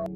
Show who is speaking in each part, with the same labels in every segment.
Speaker 1: Nah,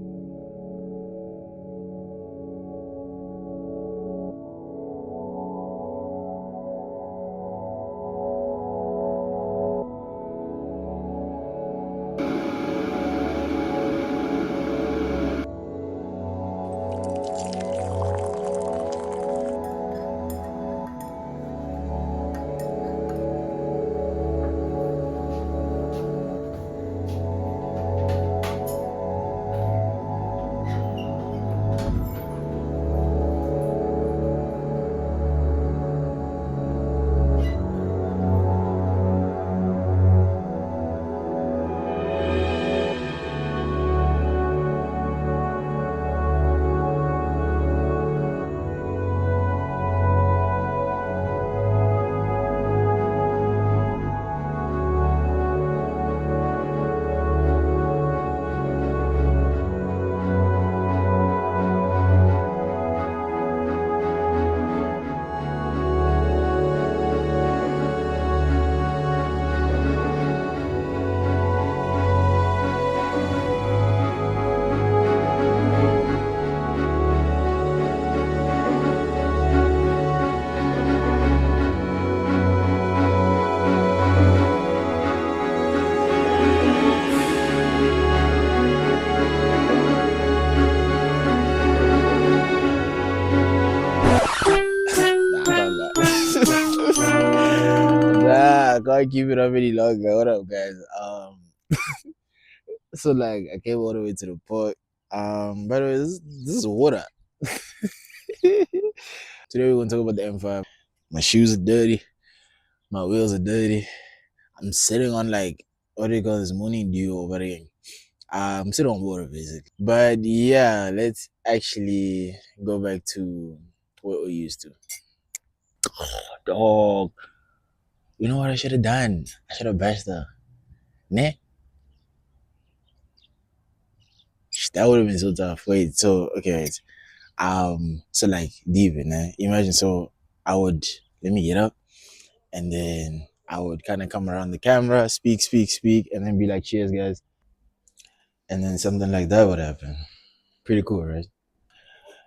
Speaker 1: I can't keep it up any longer. What up, guys? So like I came all the way to the port. By the way, this is water. Today we're gonna talk about the M5. My shoes are dirty. My wheels are dirty. I'm sitting on like what do you call this morning dew over there. I'm sitting on water basically. But yeah, let's actually go back to what we used to. Dog. You know what I should have done? I should have bashed her. Ne? That would have been so tough. Wait, so okay, wait. So like deep, imagine so I would let me get up and then I would kind of come around the camera, speak, and then be like, cheers, guys. And then something like that would happen. Pretty cool, right?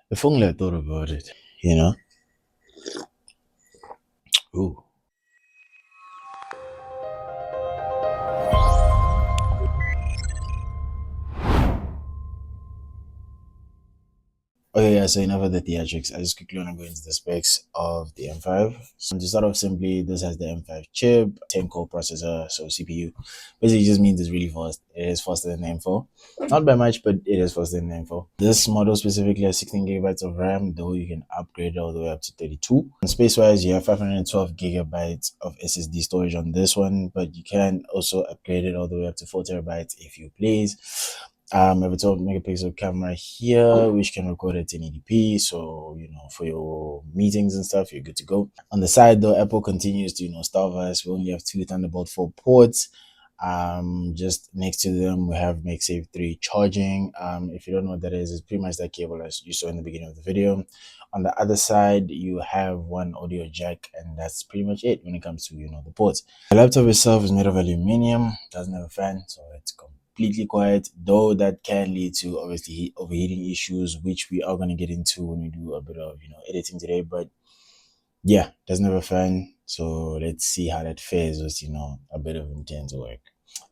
Speaker 1: If only I thought about it, you know? Ooh. Okay, yeah, so enough of the theatrics. I just quickly want to go into the specs of the M5. So to start off simply, this has the M5 chip, 10 core processor, so CPU. Basically just means it's really fast. It is faster than the M4. Not by much, but it is faster than the M4. This model specifically has 16 gigabytes of RAM, though you can upgrade it all the way up to 32. And space-wise, you have 512 gigabytes of SSD storage on this one, but you can also upgrade it all the way up to 4 terabytes if you please. I have a 12 megapixel camera here, which can record at 1080p. So, for your meetings and stuff, you're good to go. On the side, though, Apple continues to, starve us. We only have 2 Thunderbolt 4 ports. Just next to them, we have MagSafe 3 charging. If you don't know what that is, it's pretty much that cable as you saw in the beginning of the video. On the other side, you have one audio jack, and that's pretty much it when it comes to, the ports. The laptop itself is made of aluminum, doesn't have a fan, so it's completely quiet, though that can lead to obviously overheating issues, which we are going to get into when we do a bit of editing today. But yeah, doesn't have a fan, so let's see how that fares with a bit of intense work.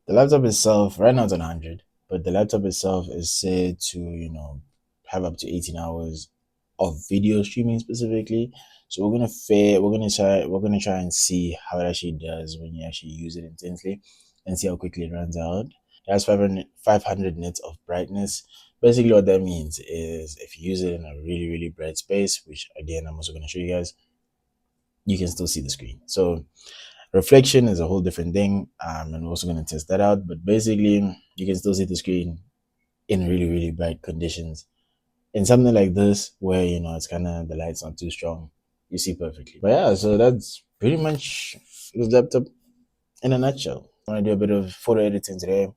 Speaker 1: The laptop itself right now it's on 100, but the laptop itself is said to have up to 18 hours of video streaming specifically. So we're gonna try and see how it actually does when you actually use it intensely and see how quickly it runs out. It has 500 nits of brightness. Basically what that means is if you use it in a really, really bright space, which again I'm also going to show you guys, you can still see the screen. So reflection is a whole different thing, and we're also going to test that out. But basically you can still see the screen in really, really bright conditions. In something like this where it's kind of the light's not too strong, you see perfectly. But yeah, so that's pretty much the laptop in a nutshell. I'm going to do a bit of photo editing today.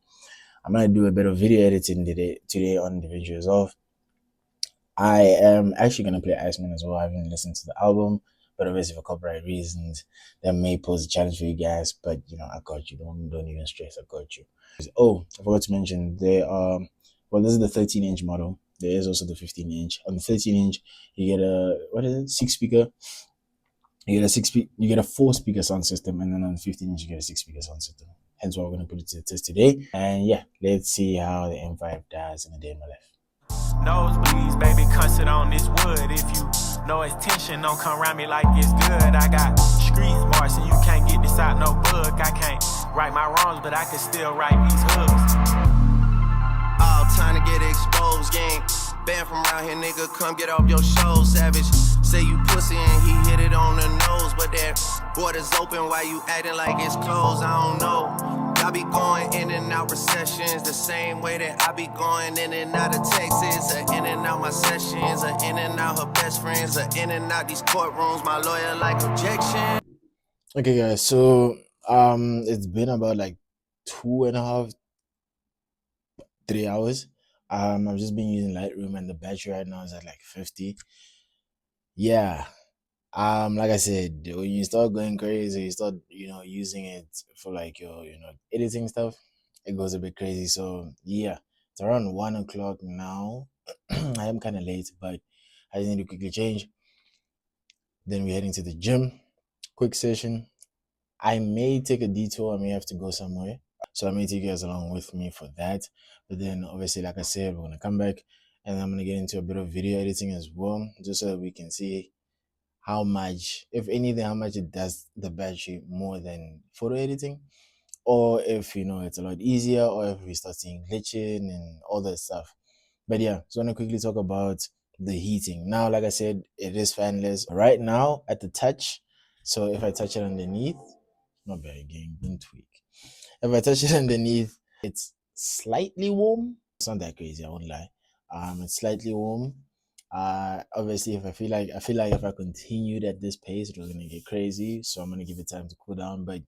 Speaker 1: I'm going to do a bit of video editing today on the video as well. I am actually going to play Iceman as well. I haven't listened to the album, but obviously for copyright reasons, that may pose a challenge for you guys. But I got you. Don't even stress. I got you. Oh, I forgot to mention Well, this is the 13-inch model. There is also the 15-inch. On the 13-inch, you get a what is it? 6 speaker. You get a 4 speaker sound system, and then on the 15-inch you get a 6 speaker sound system. Hence why we're gonna put it to the test today. And yeah, let's see how the M5 does in a day in my life.
Speaker 2: Nosebleeds, baby, sit on this wood. If you know it's tension, don't come around me like it's good. I got street smarts, and you can't get this out no book. I can't right my wrongs, but I can still write these hooks. All time to get exposed, gang. Banned from around here, nigga, come get off your show, savage. Say you pussy and he hit it on the nose, but that border's open, why you acting like it's closed? I don't know. I be going in and out recessions the same way that I be going in and out of Texas, or in and out my sessions, or in and out her best friends, or in and out these courtrooms. My lawyer like objection.
Speaker 1: Okay, guys. So it's been about like 2.5, 3 hours. I've just been using Lightroom, and the battery right now is at like 50. Yeah. Like I said, when you start going crazy, you start, using it for like your, editing stuff, it goes a bit crazy. So yeah, it's around 1 o'clock now. I am kind of late, but I just need to quickly change. Then we're heading to the gym. Quick session. I may take a detour. I may have to go somewhere. So I may take you guys along with me for that. But then obviously, like I said, we're going to come back and I'm going to get into a bit of video editing as well, just so that we can see how much, if anything, how much it does the battery more than photo editing, or if it's a lot easier, or if we start seeing glitching and all that stuff. But yeah, so I'm gonna quickly talk about the heating. Now, like I said, it is fanless right now at the touch. So if I touch it underneath, not bad again, don't tweak. If I touch it underneath, it's slightly warm. It's not that crazy, I won't lie. It's slightly warm. Obviously, if I feel like if I continued at this pace, it was gonna get crazy. So I'm gonna give it time to cool down. But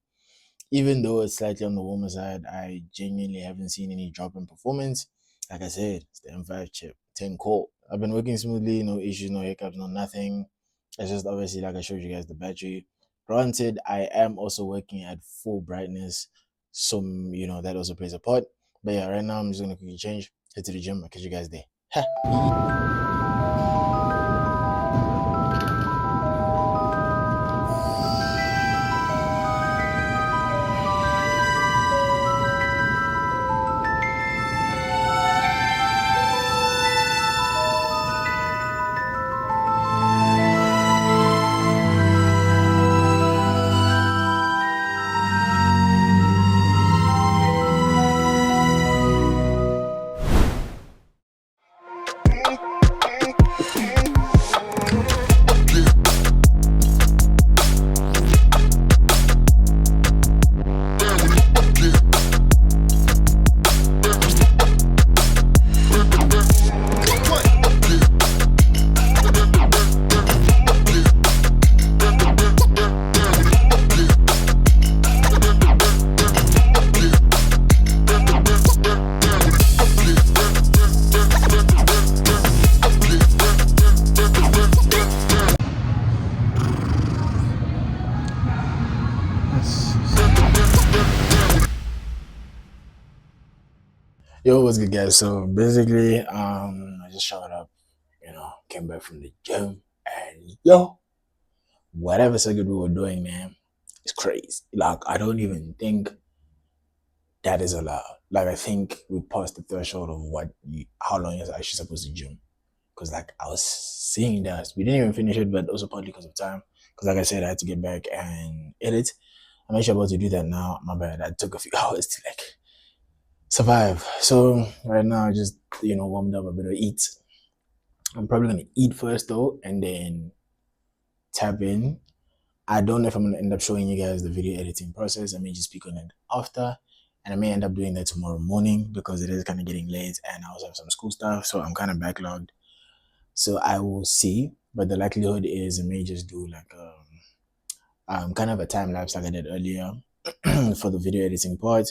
Speaker 1: even though it's slightly on the warmer side, I genuinely haven't seen any drop in performance. Like I said, it's the M5 chip, 10 core. I've been working smoothly, no issues, no hiccups, no nothing. It's just obviously, like I showed you guys, the battery. Granted, I am also working at full brightness, so that also plays a part. But yeah, right now I'm just gonna quickly change, head to the gym. I'll catch you guys there. Yo, what's good, guys? So basically, I just showed up, came back from the gym, and whatever circuit we were doing, man, it's crazy. Like, I don't even think that is allowed. Like, I think we passed the threshold of how long you're actually supposed to gym. Because, like, I was seeing that we didn't even finish it, but also partly because of time. Because, like I said, I had to get back and edit. I'm actually about to do that now. My bad. I took a few hours to survive. So right now I just warmed up a bit of eat. I'm probably gonna eat first though, and then tap in. I don't know if I'm gonna end up showing you guys the video editing process. I may just speak on it after, and I may end up doing that tomorrow morning because it is kind of getting late and I also have some school stuff, so I'm kind of backlogged. So I will see, but the likelihood is I may just do like kind of a time lapse like I did earlier for the video editing part,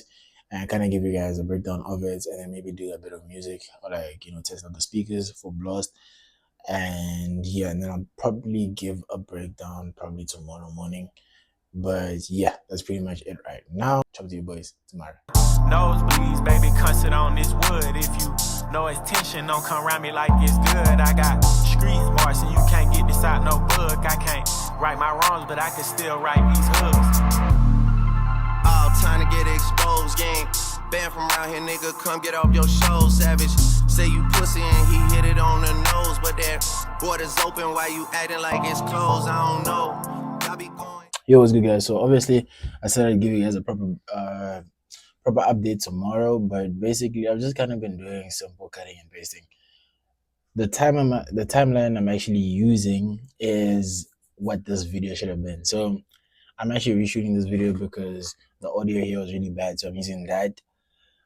Speaker 1: and kind of give you guys a breakdown of it, and then maybe do a bit of music or test out the speakers for blast. And yeah, and then I'll probably give a breakdown probably tomorrow morning. But yeah, that's pretty much it right now. Talk to you boys tomorrow.
Speaker 2: Nosebleeds, baby, sit on this wood. If you No attention, don't come around me like it's good. I got street smarts and you can't get this out no book. I can't right my wrongs, but I can still write these hooks.
Speaker 3: All time to get exposed, gang. Banned from around here, nigga, come get off your show, savage. Say you pussy and he hit it on the nose, but that border's open while you acting like it's closed. I don't know. Y'all be going.
Speaker 1: Yo, what's good, guys? So obviously, I said I'd give you guys a proper update tomorrow, but basically, I've just kind of been doing simple cutting and pasting. The timeline I'm actually using is what this video should have been. So I'm actually reshooting this video because the audio here was really bad, so I'm using that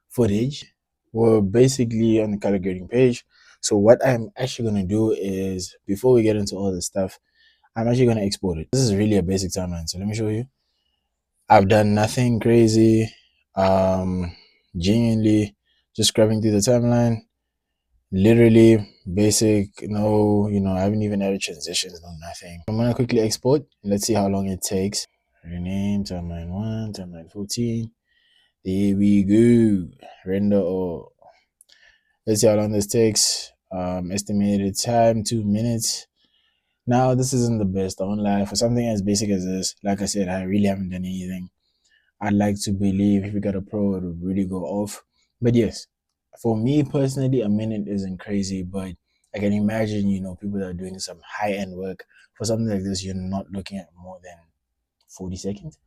Speaker 1: footage. We're basically on the color grading page. So what I'm actually going to do is, before we get into all this stuff, I'm actually going to export it. This is really a basic timeline, so let me show you. I've done nothing crazy. Genuinely just scrubbing through the timeline. Literally basic, no, I haven't even added transitions, no nothing. I'm going to quickly export. Let's see how long it takes. Rename timeline 1, timeline 14. There we go. Render all. Let's see how long this takes. Estimated time 2 minutes. Now this isn't the best, I won't lie. For something as basic as this, like I said, I really haven't done anything. I'd like to believe if we got a pro, it would really go off. But yes, for me personally, a minute isn't crazy, but I can imagine, people that are doing some high-end work, for something like this, you're not looking at more than 40 seconds.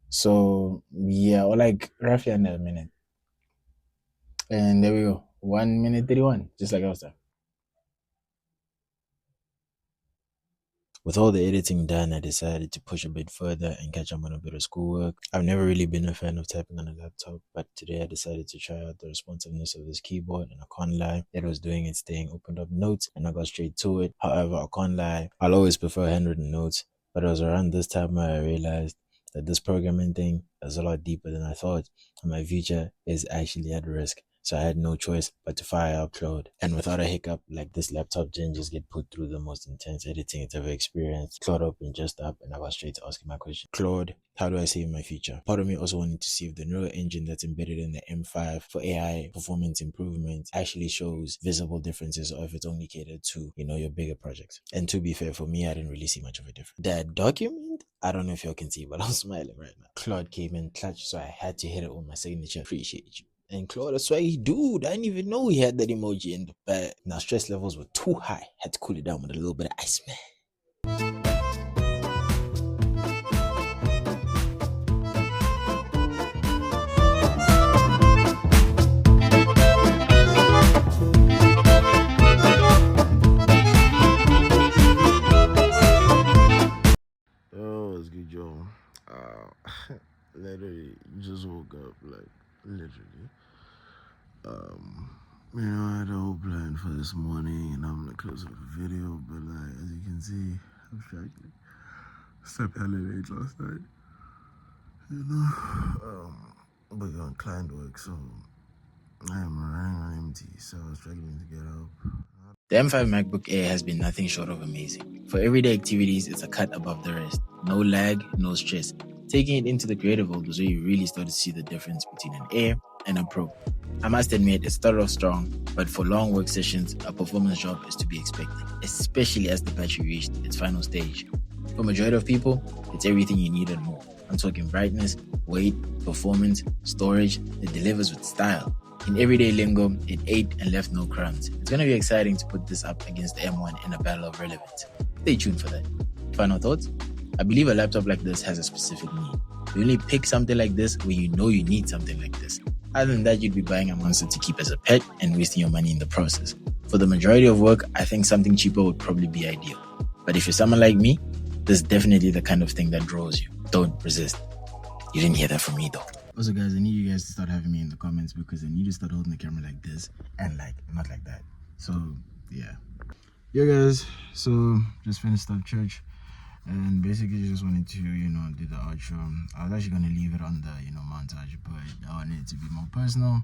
Speaker 1: So yeah, or like roughly under a minute. And there we go. 1 minute 31, just like last time. With all the editing done, I decided to push a bit further and catch up on a bit of schoolwork. I've never really been a fan of typing on a laptop, but today I decided to try out the responsiveness of this keyboard, and I can't lie, it was doing its thing. Opened up notes and I got straight to it. However, I can't lie, I'll always prefer handwritten notes, but it was around this time where I realized that this programming thing is a lot deeper than I thought, and my future is actually at risk. So I had no choice but to fire up Claude. And without a hiccup, like this laptop didn't just get put through the most intense editing it's ever experienced. Claude opened just up and I got straight to asking my question. Claude, how do I save my future? Part of me also wanted to see if the neural engine that's embedded in the M5 for AI performance improvement actually shows visible differences, or if it's only catered to, your bigger projects. And to be fair, for me, I didn't really see much of a difference. That document, I don't know if y'all can see, but I'm smiling right now. Claude came in clutch, so I had to hit it with my signature. Appreciate you. And Claude, I swear, dude, I didn't even know he had that emoji in the back. Now, stress levels were too high. Had to cool it down with a little bit of ice, man. Oh, it's good, Joe. Literally, just woke up, literally. I had a whole plan for this morning, and I'm gonna close up the video, but as you can see, I'm struggling. Slept hella late last night, but on client work, so I'm running on empty, so I was struggling to get up. The M5 MacBook Air has been nothing short of amazing. For everyday activities, it's a cut above the rest. No lag, no stress. Taking it into the creative world was where you really started to see the difference between an Air and a Pro. I must admit, it started off strong, but for long work sessions, a performance drop is to be expected, especially as the battery reached its final stage. For majority of people, it's everything you need and more. I'm talking brightness, weight, performance, storage. It delivers with style. In everyday lingo, it ate and left no crumbs. It's going to be exciting to put this up against the M1 in a battle of relevance. Stay tuned for that. Final thoughts? I believe a laptop like this has a specific need. You only pick something like this when you know you need something like this. Other than that, you'd be buying a monster to keep as a pet and wasting your money in the process. For the majority of work, I think something cheaper would probably be ideal. But if you're someone like me, this is definitely the kind of thing that draws you. Don't resist. You didn't hear that from me though. Also guys, I need you guys to start having me in the comments, because I need to start holding the camera like this and not like that. So yeah. Yeah guys, so just finished up church and basically just wanted to, do the outro. I was actually going to leave it on the, montage, but I wanted it to be more personal.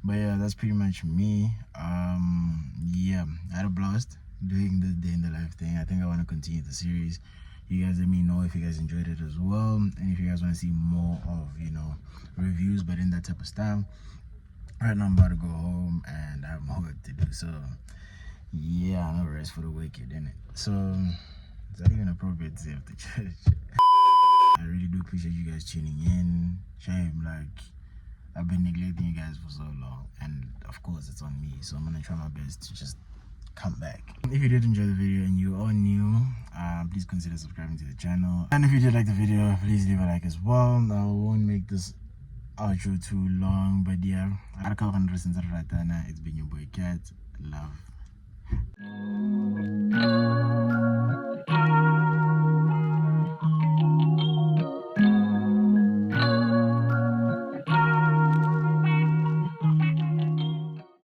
Speaker 1: But yeah, that's pretty much me. Yeah, I had a blast doing the day in the life thing. I think I want to continue the series. You guys let me know if you guys enjoyed it as well, and if you guys want to see more of reviews but in that type of style. Right now I'm about to go home and I have more work to do. So yeah, no rest for the wicked, innit? So is that even appropriate to say after church? I really do appreciate you guys tuning in. Shame, like, I've been neglecting you guys for so long, and of course it's on me, so I'm gonna try my best to just come back. If you did enjoy the video and you are new, please consider subscribing to the channel, and if you did like the video, please leave a like as well. I won't make this outro too long, but yeah, it's been your boy Cat. Love.